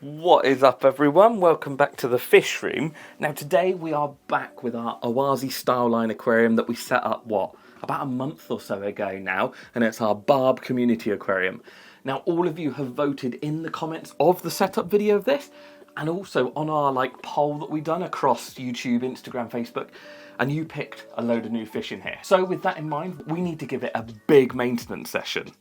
What is up, everyone? Welcome back to the fish room. Now today we are back with our Oase Styleline aquarium that we set up, about a month or so ago now, and it's our Barb community aquarium. Now all of you have voted in the comments of the setup video of this, and also on our poll that we've done across YouTube, Instagram, Facebook, and you picked a load of new fish in here. So with that in mind, we need to give it a big maintenance session.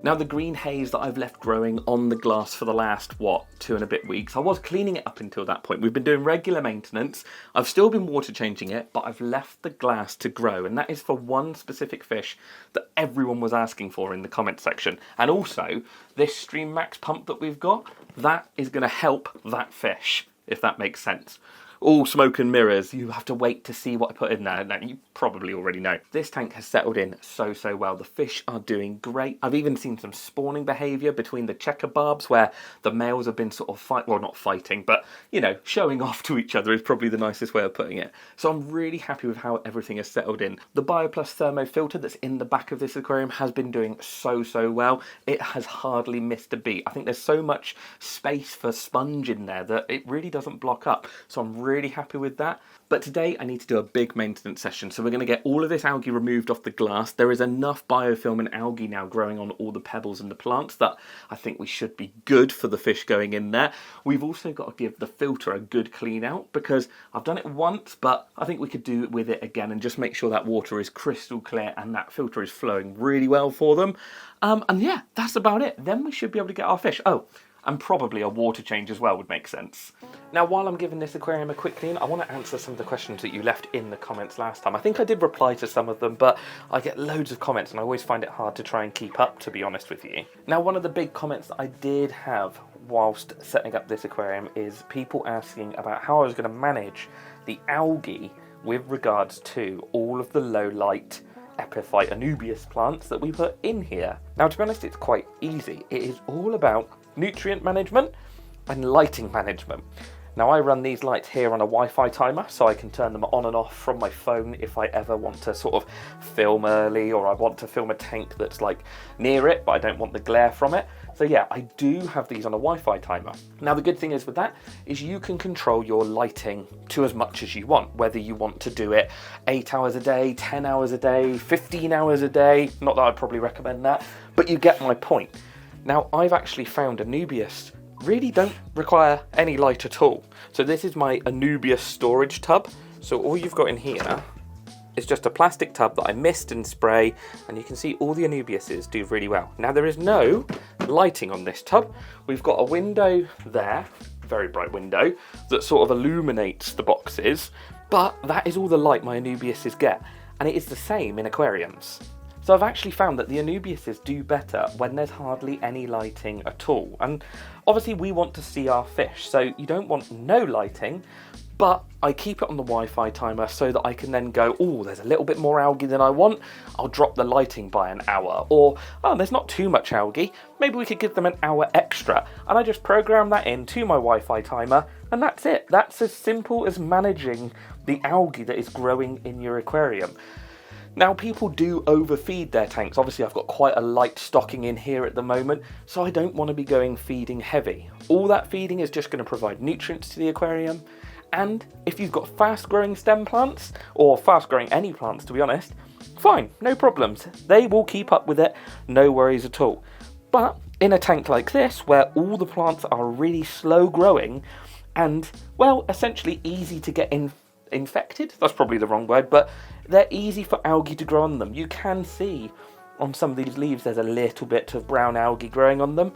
Now the green haze that I've left growing on the glass for the last, 2 and a bit weeks, I was cleaning it up until that point. We've been doing regular maintenance. I've still been water changing it, but I've left the glass to grow. And that is for one specific fish that everyone was asking for in the comment section. And also, this StreamMax pump that we've got, that is going to help that fish, if that makes sense. All smoke and mirrors, you have to wait to see what I put in there. Now, you probably already know. This tank has settled in so well. The fish are doing great. I've even seen some spawning behaviour between the checker barbs where the males have been sort of not fighting, but, showing off to each other is probably the nicest way of putting it. So I'm really happy with how everything has settled in. The Bioplus thermo filter that's in the back of this aquarium has been doing so well. It has hardly missed a beat. I think there's so much space for sponge in there that it really doesn't block up. So I'm really happy with that. But today I need to do a big maintenance session, so we're going to get all of this algae removed off the glass. There is enough biofilm and algae now growing on all the pebbles and the plants that I think we should be good for the fish going in there. We've also got to give the filter a good clean out because I've done it once, but I think we could do it with it again and just make sure that water is crystal clear and that filter is flowing really well for them. And yeah, that's about it. Then we should be able to get our fish. Oh, and probably a water change as well would make sense. Now, while I'm giving this aquarium a quick clean, I want to answer some of the questions that you left in the comments last time. I think I did reply to some of them, but I get loads of comments and I always find it hard to try and keep up, to be honest with you. Now, one of the big comments that I did have whilst setting up this aquarium is people asking about how I was going to manage the algae with regards to all of the low light epiphyte Anubias plants that we put in here. Now, to be honest, it's quite easy. It is all about nutrient management and lighting management. Now I run these lights here on a Wi-Fi timer so I can turn them on and off from my phone if I ever want to sort of film early or I want to film a tank that's near it but I don't want the glare from it. So yeah, I do have these on a Wi-Fi timer. Now the good thing is with that is you can control your lighting to as much as you want, whether you want to do it 8 hours a day, 10 hours a day, 15 hours a day. Not that I'd probably recommend that, but you get my point. Now, I've actually found Anubias really don't require any light at all. So this is my Anubias storage tub. So all you've got in here is just a plastic tub that I mist and spray, and you can see all the Anubiases do really well. Now, there is no lighting on this tub. We've got a window there, very bright window, that sort of illuminates the boxes, but that is all the light my Anubiases get. And it is the same in aquariums. So I've actually found that the Anubiases do better when there's hardly any lighting at all. And obviously we want to see our fish, so you don't want no lighting, but I keep it on the Wi-Fi timer so that I can then go, oh, there's a little bit more algae than I want, I'll drop the lighting by an hour. Or, oh, there's not too much algae, maybe we could give them an hour extra. And I just program that into my Wi-Fi timer, and that's it. That's as simple as managing the algae that is growing in your aquarium. Now, people do overfeed their tanks. Obviously, I've got quite a light stocking in here at the moment, so I don't want to be going feeding heavy. All that feeding is just going to provide nutrients to the aquarium. And if you've got fast-growing stem plants, or fast-growing any plants, to be honest, fine, no problems. They will keep up with it, no worries at all. But in a tank like this, where all the plants are really slow-growing and, well, essentially easy to get infected, that's probably the wrong word, but they're easy for algae to grow on them. You can see on some of these leaves there's a little bit of brown algae growing on them.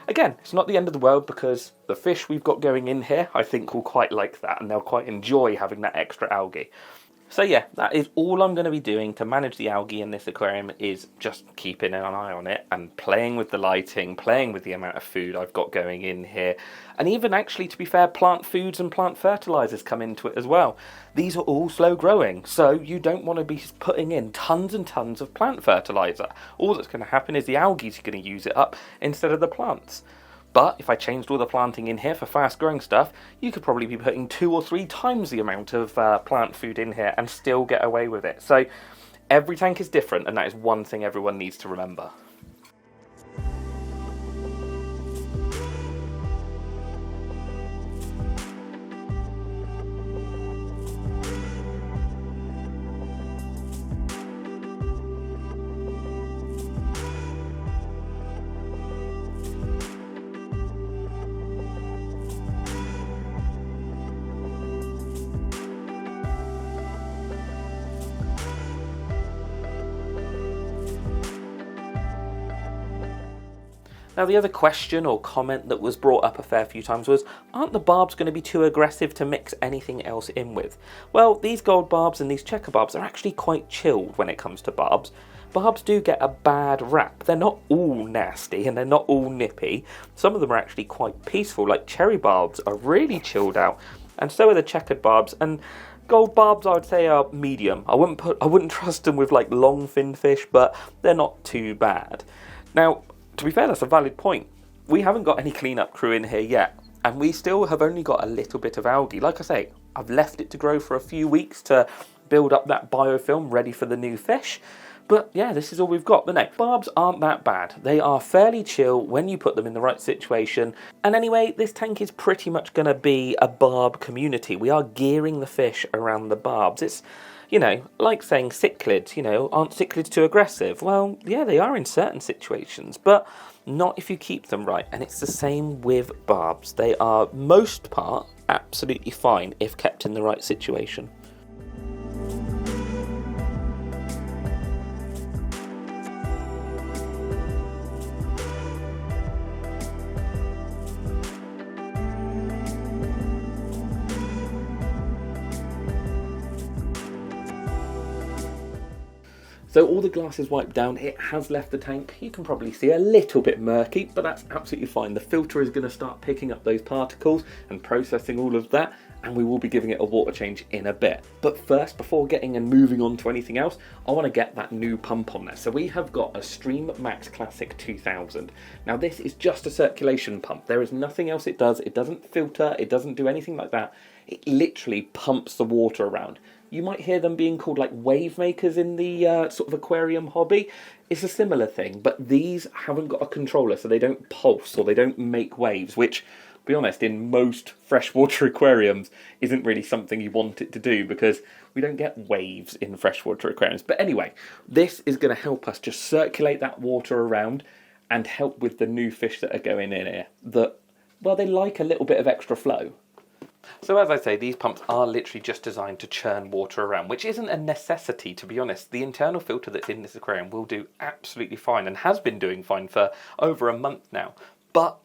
Again, it's not the end of the world because the fish we've got going in here I think will quite like that and they'll quite enjoy having that extra algae. So yeah, that is all I'm going to be doing to manage the algae in this aquarium, is just keeping an eye on it and playing with the lighting, playing with the amount of food I've got going in here. And even actually, to be fair, plant foods and plant fertilizers come into it as well. These are all slow growing, so you don't want to be putting in tons and tons of plant fertilizer. All that's going to happen is the algae is going to use it up instead of the plants. But if I changed all the planting in here for fast growing stuff, you could probably be putting 2 or 3 times the amount of plant food in here and still get away with it. So every tank is different, and that is one thing everyone needs to remember. Now, the other question or comment that was brought up a fair few times was, aren't the barbs going to be too aggressive to mix anything else in with? Well, these gold barbs and these checker barbs are actually quite chilled when it comes to barbs. Barbs do get a bad rap. They're not all nasty and they're not all nippy. Some of them are actually quite peaceful, like cherry barbs are really chilled out, and so are the checkered barbs. And gold barbs, I would say, are medium. I wouldn't trust them with like long fin fish, but they're not too bad. Now, to be fair, that's a valid point. We haven't got any cleanup crew in here yet, and we still have only got a little bit of algae. Like I say, I've left it to grow for a few weeks to build up that biofilm ready for the new fish. But yeah, this is all we've got. But no, barbs aren't that bad. They are fairly chill when you put them in the right situation. And anyway, this tank is pretty much going to be a barb community. We are gearing the fish around the barbs. It's, you know, like saying cichlids, aren't cichlids too aggressive? Well, yeah, they are in certain situations, but not if you keep them right. And it's the same with barbs. They are, most part, absolutely fine if kept in the right situation. So all the glass is wiped down, it has left the tank. You can probably see a little bit murky, but that's absolutely fine. The filter is going to start picking up those particles and processing all of that, and we will be giving it a water change in a bit. But first, before getting and moving on to anything else, I want to get that new pump on there. So we have got a StreamMax Classic 2000. Now this is just a circulation pump. There is nothing else it does. It doesn't filter, it doesn't do anything like that. It literally pumps the water around. You might hear them being called like wave makers in the sort of aquarium hobby. It's a similar thing, but these haven't got a controller, so they don't pulse or they don't make waves, which, to be honest, in most freshwater aquariums isn't really something you want it to do, because we don't get waves in freshwater aquariums. But anyway, this is going to help us just circulate that water around and help with the new fish that are going in here that, well, they like a little bit of extra flow. So as I say, these pumps are literally just designed to churn water around, which isn't a necessity, to be honest. The internal filter that's in this aquarium will do absolutely fine and has been doing fine for over a month now. But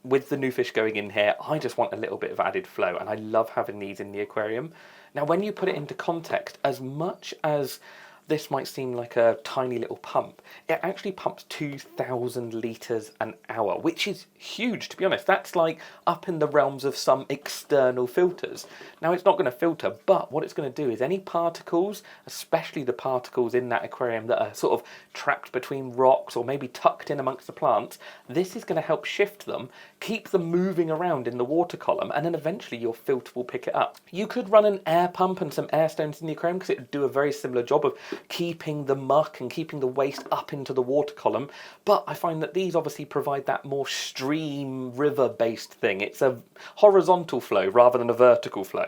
with the new fish going in here, I just want a little bit of added flow, and I love having these in the aquarium. Now, when you put it into context, as much as this might seem like a tiny little pump, it actually pumps 2,000 litres an hour, which is huge, to be honest. That's like up in the realms of some external filters. Now, it's not going to filter, but what it's going to do is any particles, especially the particles in that aquarium that are sort of trapped between rocks or maybe tucked in amongst the plants, this is going to help shift them, keep them moving around in the water column, and then eventually your filter will pick it up. You could run an air pump and some air stones in the aquarium, because it would do a very similar job of keeping the muck and keeping the waste up into the water column, but I find that these obviously provide that more stream river based thing. It's a horizontal flow rather than a vertical flow.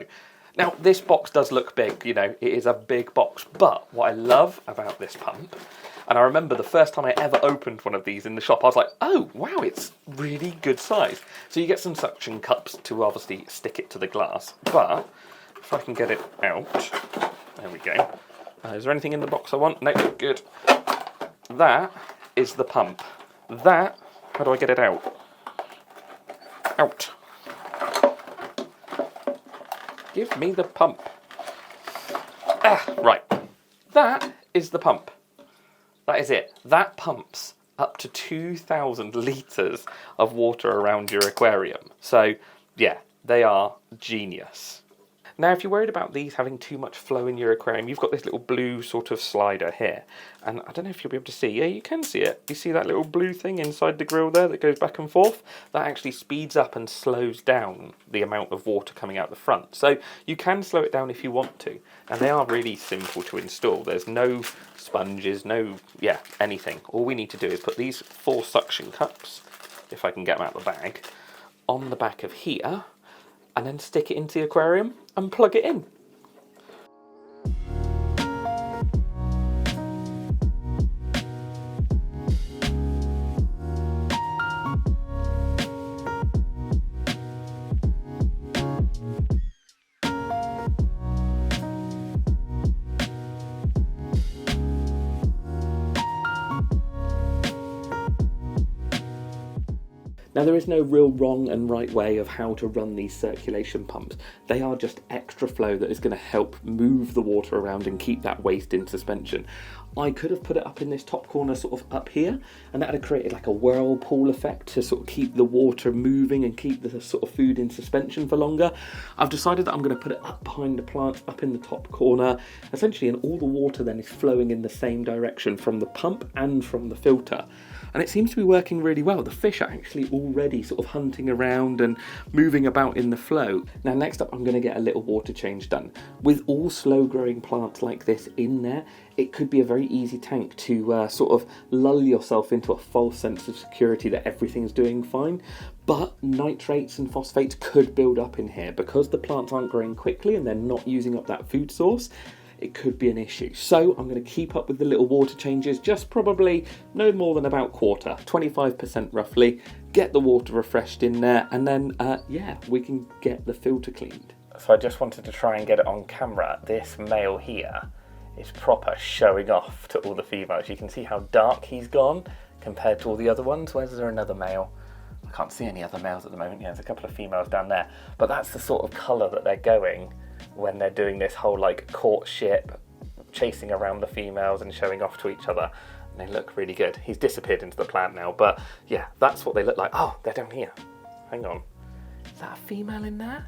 Now, this box does look big, it is a big box, but what I love about this pump, and I remember the first time I ever opened one of these in the shop, I was like, oh wow, it's really good size. So you get some suction cups to obviously stick it to the glass, but if I can get it out, there we go. Is there anything in the box I want? No, good. That is the pump. That, how do I get it out? Out. Give me the pump. Right, that is the pump. That is it. That pumps up to 2,000 litres of water around your aquarium. So, yeah, they are genius. Now, if you're worried about these having too much flow in your aquarium, you've got this little blue sort of slider here. And I don't know if you'll be able to see. Yeah, you can see it. You see that little blue thing inside the grill there that goes back and forth? That actually speeds up and slows down the amount of water coming out the front. So you can slow it down if you want to. And they are really simple to install. There's no sponges, anything. All we need to do is put these 4 suction cups, if I can get them out of the bag, on the back of here, and then stick it into the aquarium and plug it in. Now, there is no real wrong and right way of how to run these circulation pumps. They are just extra flow that is going to help move the water around and keep that waste in suspension. I could have put it up in this top corner, sort of up here, and that would have created like a whirlpool effect to sort of keep the water moving and keep the sort of food in suspension for longer. I've decided that I'm going to put it up behind the plants, up in the top corner, essentially, and all the water then is flowing in the same direction from the pump and from the filter. And it seems to be working really well. The fish are actually already sort of hunting around and moving about in the flow. Now, next up, I'm going to get a little water change done. With all slow growing plants like this in there, it could be a very easy tank to sort of lull yourself into a false sense of security that everything's doing fine. But nitrates and phosphates could build up in here because the plants aren't growing quickly and they're not using up that food source. It could be an issue. So I'm going to keep up with the little water changes, just probably no more than about quarter, 25% roughly, get the water refreshed in there, and then, we can get the filter cleaned. So I just wanted to try and get it on camera. This male here is proper showing off to all the females. You can see how dark he's gone compared to all the other ones. Where's there another male? I can't see any other males at the moment. Yeah, there's a couple of females down there. But that's the sort of colour that they're going when they're doing this whole like courtship, chasing around the females and showing off to each other. And they look really good. He's disappeared into the plant now, but yeah, that's what they look like. Oh, they're down here. Hang on. Is that a female in there?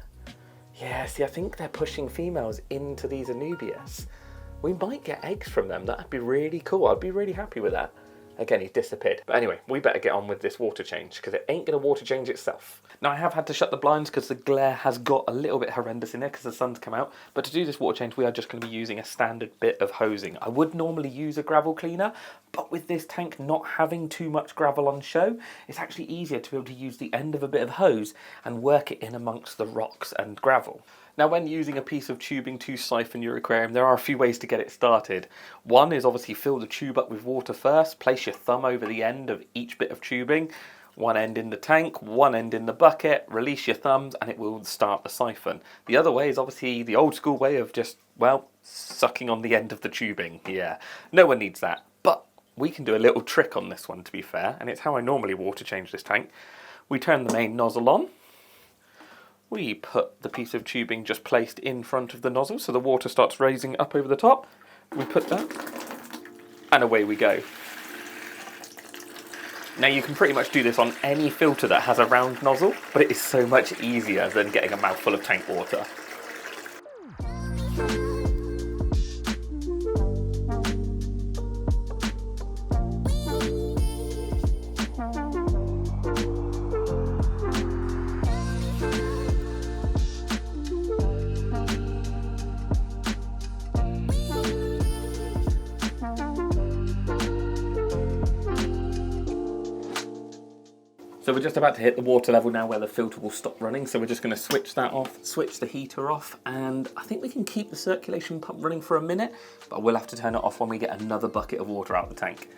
Yeah, see, I think they're pushing females into these Anubias. We might get eggs from them. That'd be really cool. I'd be really happy with that. Again, he's disappeared. But anyway, we better get on with this water change because it ain't going to water change itself. Now, I have had to shut the blinds because the glare has got a little bit horrendous in there because the sun's come out. But to do this water change, we are just going to be using a standard bit of hosing. I would normally use a gravel cleaner, but with this tank not having too much gravel on show, it's actually easier to be able to use the end of a bit of hose and work it in amongst the rocks and gravel. Now, when using a piece of tubing to siphon your aquarium, there are a few ways to get it started. One is obviously fill the tube up with water first, place your thumb over the end of each bit of tubing, one end in the tank, one end in the bucket, release your thumbs and it will start the siphon. The other way is obviously the old school way of just, sucking on the end of the tubing. Yeah, no one needs that. But we can do a little trick on this one, to be fair, and it's how I normally water change this tank. We turn the main nozzle on. We put the piece of tubing just placed in front of the nozzle so the water starts raising up over the top. We put that, and away we go. Now, you can pretty much do this on any filter that has a round nozzle, but it is so much easier than getting a mouthful of tank water. So we're just about to hit the water level now where the filter will stop running, so we're just going to switch that off, switch the heater off, and I think we can keep the circulation pump running for a minute, but we'll have to turn it off when we get another bucket of water out of the tank.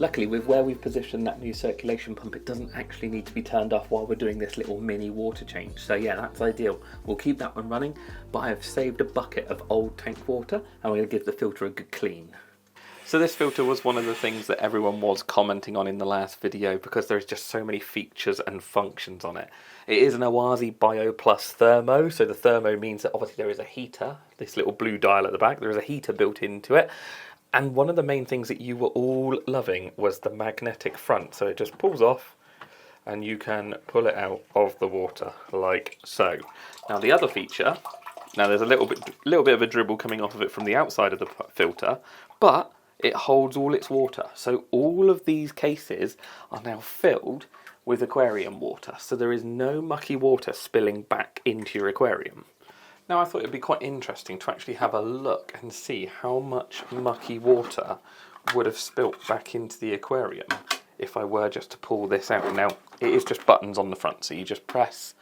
Luckily, with where we've positioned that new circulation pump, it doesn't actually need to be turned off while we're doing this little mini water change. So yeah, that's ideal. We'll keep that one running, but I have saved a bucket of old tank water and we're going to give the filter a good clean. So this filter was one of the things that everyone was commenting on in the last video because there's just so many features and functions on it. It is an Oase Bioplus thermo, so the thermo means that obviously there is a heater, this little blue dial at the back, there is a heater built into it. And one of the main things that you were all loving was the magnetic front. So it just pulls off and you can pull it out of the water like so. Now the other feature, now there's a little bit of a dribble coming off of it from the outside of the filter, but it holds all its water. So all of these cases are now filled with aquarium water. So there is no mucky water spilling back into your aquarium. Now I thought it would be quite interesting to actually have a look and see how much mucky water would have spilt back into the aquarium if I were just to pull this out. Now it is just buttons on the front, so you just press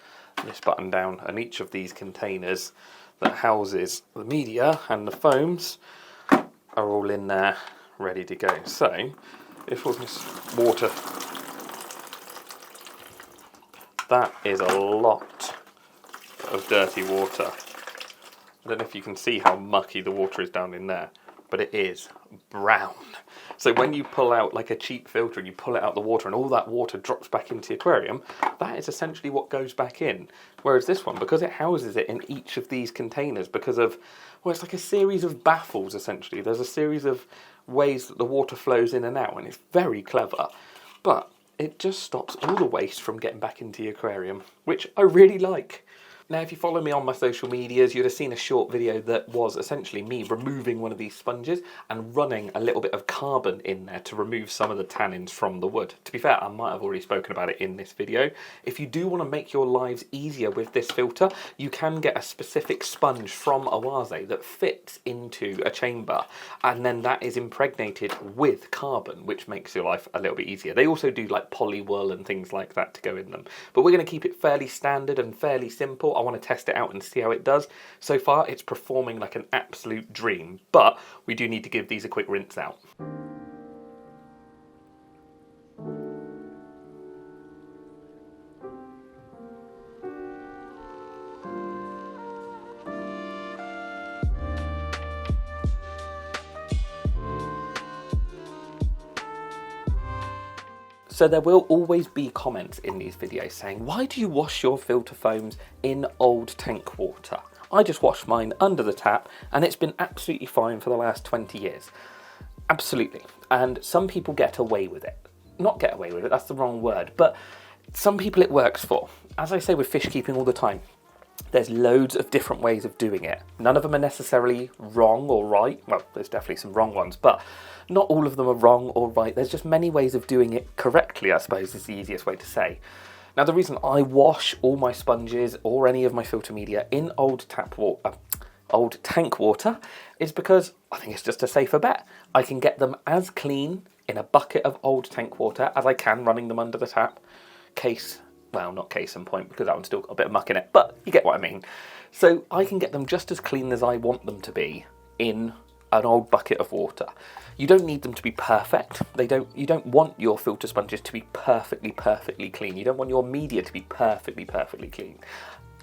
this button down and each of these containers that houses the media and the foams are all in there ready to go. So if all this water, that is a lot of dirty water. I don't know if you can see how mucky the water is down in there, but it is brown. So when you pull out like a cheap filter and you pull it out the water and all that water drops back into the aquarium, that is essentially what goes back in. Whereas this one, because it houses it in each of these containers, because of, well, it's like a series of baffles essentially. There's a series of ways that the water flows in and out, and it's very clever. But it just stops all the waste from getting back into the aquarium, which I really like. Now, if you follow me on my social medias, you'd have seen a short video that was essentially me removing one of these sponges and running a little bit of carbon in there to remove some of the tannins from the wood. To be fair, I might have already spoken about it in this video. If you do want to make your lives easier with this filter, you can get a specific sponge from Oase that fits into a chamber, and then that is impregnated with carbon, which makes your life a little bit easier. They also do like poly wool and things like that to go in them. But we're going to keep it fairly standard and fairly simple. I want to test it out and see how it does. So far, it's performing like an absolute dream, but we do need to give these a quick rinse out. So there will always be comments in these videos saying, why do you wash your filter foams in old tank water? I just wash mine under the tap and it's been absolutely fine for the last 20 years. Absolutely. And some people get away with it. Not get away with it, that's the wrong word, but some people it works for. As I say with fish keeping all the time, there's loads of different ways of doing it. None of them are necessarily wrong or right. Well, there's definitely some wrong ones, but not all of them are wrong or right. There's just many ways of doing it correctly, I suppose is the easiest way to say. Now, the reason I wash all my sponges or any of my filter media in old tank water is because I think it's just a safer bet. I can get them as clean in a bucket of old tank water as I can running them under the tap. Well, not case in point, because that one's still got a bit of muck in it, but you get what I mean. So I can get them just as clean as I want them to be in an old bucket of water. You don't need them to be perfect. You don't want your filter sponges to be perfectly clean. You don't want your media to be perfectly clean.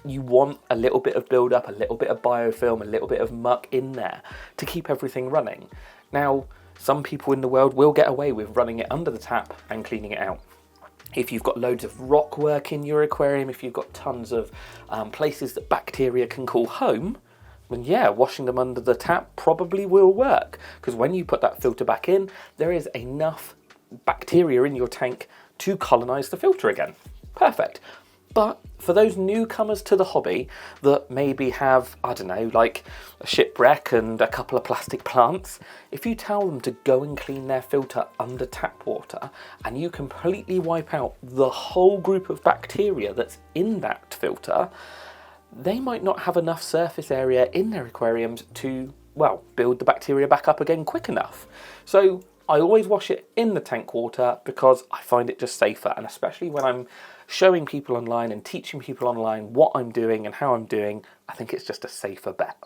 You want a little bit of build-up, a little bit of biofilm, a little bit of muck in there to keep everything running. Now, some people in the world will get away with running it under the tap and cleaning it out. If you've got loads of rock work in your aquarium, if you've got tons of places that bacteria can call home, then yeah, washing them under the tap probably will work. Because when you put that filter back in, there is enough bacteria in your tank to colonise the filter again. Perfect. But for those newcomers to the hobby that maybe have, I don't know, like a shipwreck and a couple of plastic plants, if you tell them to go and clean their filter under tap water and you completely wipe out the whole group of bacteria that's in that filter, they might not have enough surface area in their aquariums to, well, build the bacteria back up again quick enough. So I always wash it in the tank water because I find it just safer, and especially when I'm showing people online and teaching people online what I'm doing and how I'm doing, I think it's just a safer bet.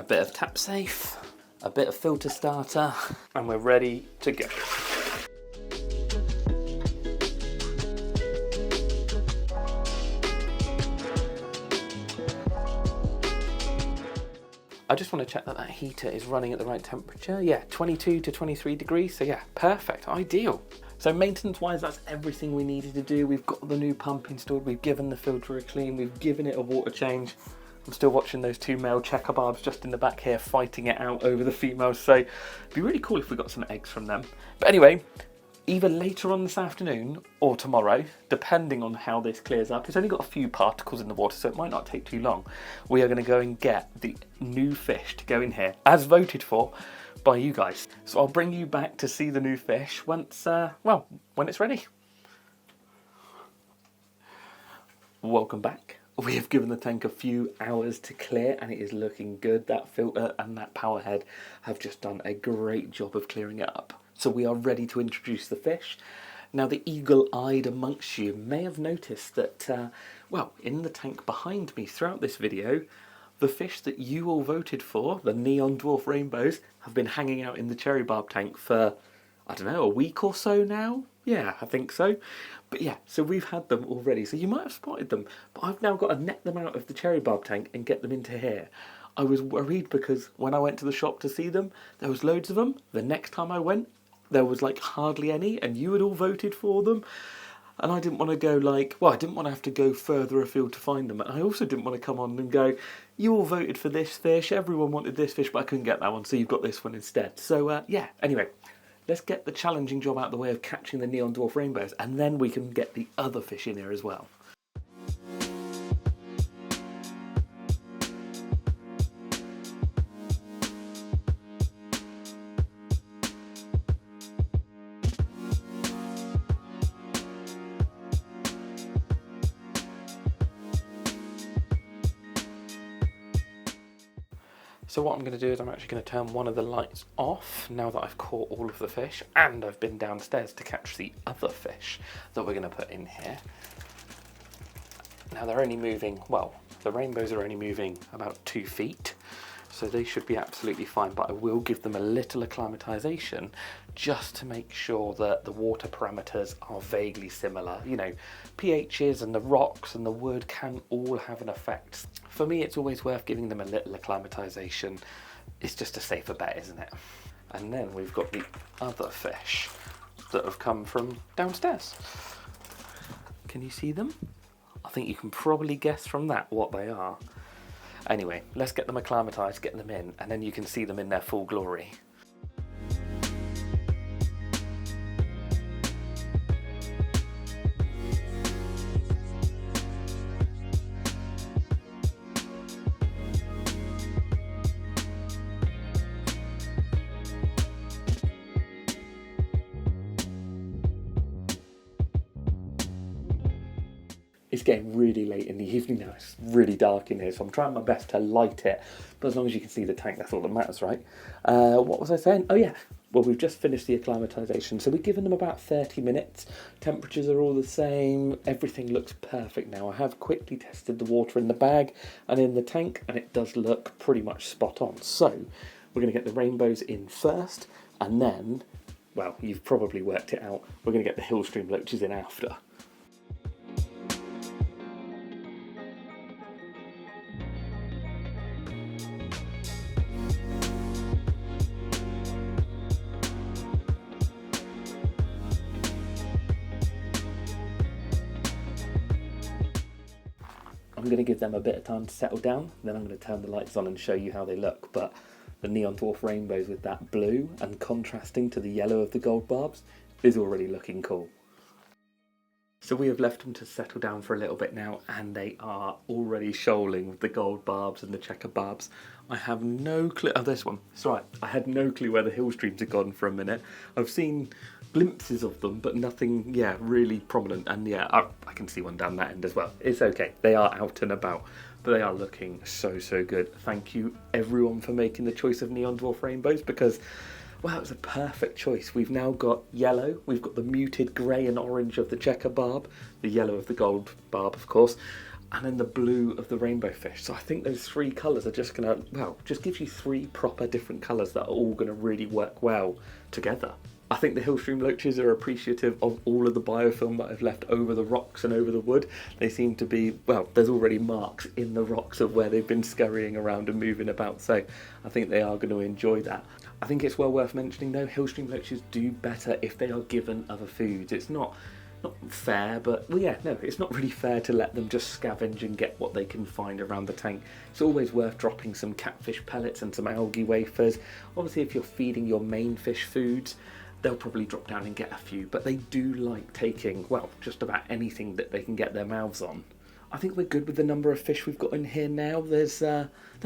a bit of tap safe, a bit of filter starter, and we're ready to go. I just want to check that that heater is running at the right temperature. Yeah, 22 to 23 degrees. So yeah, perfect, ideal. So maintenance wise, that's everything we needed to do. We've got the new pump installed. We've given the filter a clean. We've given it a water change. I'm still watching those two male checker barbs just in the back here fighting it out over the females. So it'd be really cool if we got some eggs from them. But anyway, either later on this afternoon or tomorrow, depending on how this clears up. It's only got a few particles in the water, so it might not take too long. We are going to go and get the new fish to go in here, as voted for by you guys. So I'll bring you back to see the new fish once, well, when it's ready. Welcome back. We have given the tank a few hours to clear and it is looking good. That filter and that power head have just done a great job of clearing it up. So we are ready to introduce the fish. Now the eagle-eyed amongst you may have noticed that, well, in the tank behind me throughout this video, the fish that you all voted for, the neon dwarf rainbows, have been hanging out in the cherry barb tank for, I don't know, a week or so now? Yeah, I think so. But yeah, so we've had them already. So you might have spotted them, but I've now got to net them out of the cherry barb tank and get them into here. I was worried because when I went to the shop to see them, there was loads of them. The next time I went, there was like hardly any, and you had all voted for them. And I didn't want to go like, well, I didn't want to have to go further afield to find them. And I also didn't want to come on and go, you all voted for this fish, everyone wanted this fish, but I couldn't get that one, so you've got this one instead. So yeah, anyway, let's get the challenging job out of the way of catching the neon dwarf rainbows, and then we can get the other fish in here as well. So what I'm going to do is I'm actually going to turn one of the lights off now that I've caught all of the fish, and I've been downstairs to catch the other fish that we're going to put in here. Now they're only moving, well, the rainbows are only moving about 2 feet, so they should be absolutely fine, but I will give them a little acclimatization just to make sure that the water parameters are vaguely similar. You know, pHs and the rocks and the wood can all have an effect. For me, it's always worth giving them a little acclimatization. It's just a safer bet, isn't it? And then we've got the other fish that have come from downstairs. Can you see them? I think you can probably guess from that what they are. Anyway, let's get them acclimatized, get them in, and then you can see them in their full glory. It's getting really late in the evening now, it's really dark in here, so I'm trying my best to light it, but as long as you can see the tank, that's all that matters, right? What was I saying? Oh yeah, well, we've just finished the acclimatization, so we've given them about 30 minutes, temperatures are all the same, everything looks perfect now. I have quickly tested the water in the bag and in the tank, and it does look pretty much spot on. So we're going to get the rainbows in first, and then, well, you've probably worked it out, we're going to get the hill stream loaches in after. I'm going to give them a bit of time to settle down, then I'm going to turn the lights on and show you how they look. But the neon dwarf rainbows with that blue and contrasting to the yellow of the gold barbs is already looking cool. So we have left them to settle down for a little bit now, and they are already shoaling with the gold barbs and the checker barbs. I have no clue. Oh, this one. It's right. I had no clue where the hill streams had gone for a minute. I've seen glimpses of them, but nothing, yeah, really prominent. And yeah, I can see one down that end as well. It's okay. They are out and about, but they are looking so, so good. Thank you everyone for making the choice of neon dwarf rainbows, because wow, it was a perfect choice. We've now got yellow, we've got the muted grey and orange of the checker barb, the yellow of the gold barb, of course, and then the blue of the rainbow fish. So I think those three colours are just gonna, well, just gives you three proper different colours that are all gonna really work well together. I think the hillstream loaches are appreciative of all of the biofilm that I've left over the rocks and over the wood. They seem to be, well, there's already marks in the rocks of where they've been scurrying around and moving about, so I think they are going to enjoy that. I think it's well worth mentioning though, hillstream loaches do better if they are given other foods. It's not fair, but well, yeah, no, it's not really fair to let them just scavenge and get what they can find around the tank. It's always worth dropping some catfish pellets and some algae wafers. Obviously, if you're feeding your main fish foods, they'll probably drop down and get a few, but they do like taking, well, just about anything that they can get their mouths on. I think we're good with the number of fish we've got in here now. There's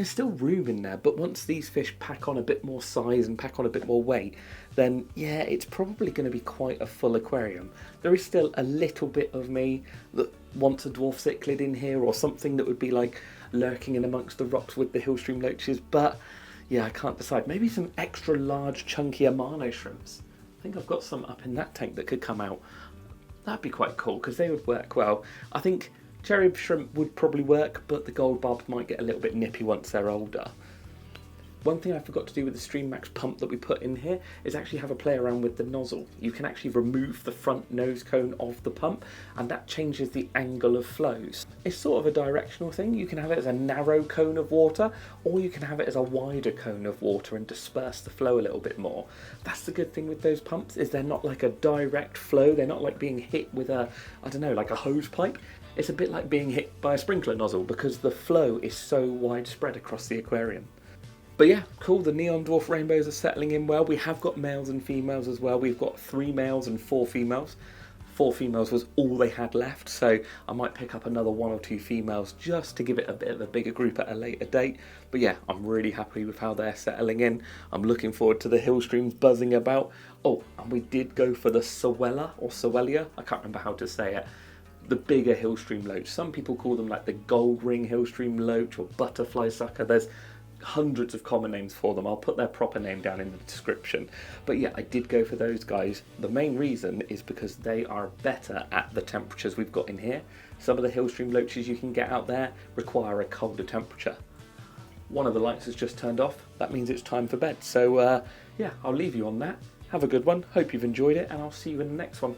still room in there, but once these fish pack on a bit more size and pack on a bit more weight, then yeah, it's probably going to be quite a full aquarium. There is still a little bit of me that wants a dwarf cichlid in here, or something that would be like lurking in amongst the rocks with the hillstream loaches, but yeah, I can't decide. Maybe some extra large chunky amano shrimps. I think I've got some up in that tank that could come out. That'd be quite cool because they would work well. I think cherry shrimp would probably work, but the gold barbs might get a little bit nippy once they're older. One thing I forgot to do with the StreamMax pump that we put in here is actually have a play around with the nozzle. You can actually remove the front nose cone of the pump, and that changes the angle of flows. It's sort of a directional thing. You can have it as a narrow cone of water, or you can have it as a wider cone of water and disperse the flow a little bit more. That's the good thing with those pumps, is they're not like a direct flow. They're not like being hit with a, I don't know, like a hose pipe. It's a bit like being hit by a sprinkler nozzle because the flow is so widespread across the aquarium. But yeah, cool, the neon dwarf rainbows are settling in well. We have got males and females as well. We've got 3 males and 4 females. 4 females was all they had left, so I might pick up another 1 or 2 females just to give it a bit of a bigger group at a later date. But yeah, I'm really happy with how they're settling in. I'm looking forward to the hillstreams buzzing about. Oh, and we did go for the Sowella or Sowelia, I can't remember how to say it. The bigger hillstream loach. Some people call them like the gold ring hillstream loach or butterfly sucker. There's hundreds of common names for them. I'll put their proper name down in the description. But yeah, I did go for those guys. The main reason is because they are better at the temperatures we've got in here. Some of the hillstream loaches you can get out there require a colder temperature. One of the lights has just turned off. That means it's time for bed. So yeah, I'll leave you on that. Have a good one. Hope you've enjoyed it, and I'll see you in the next one.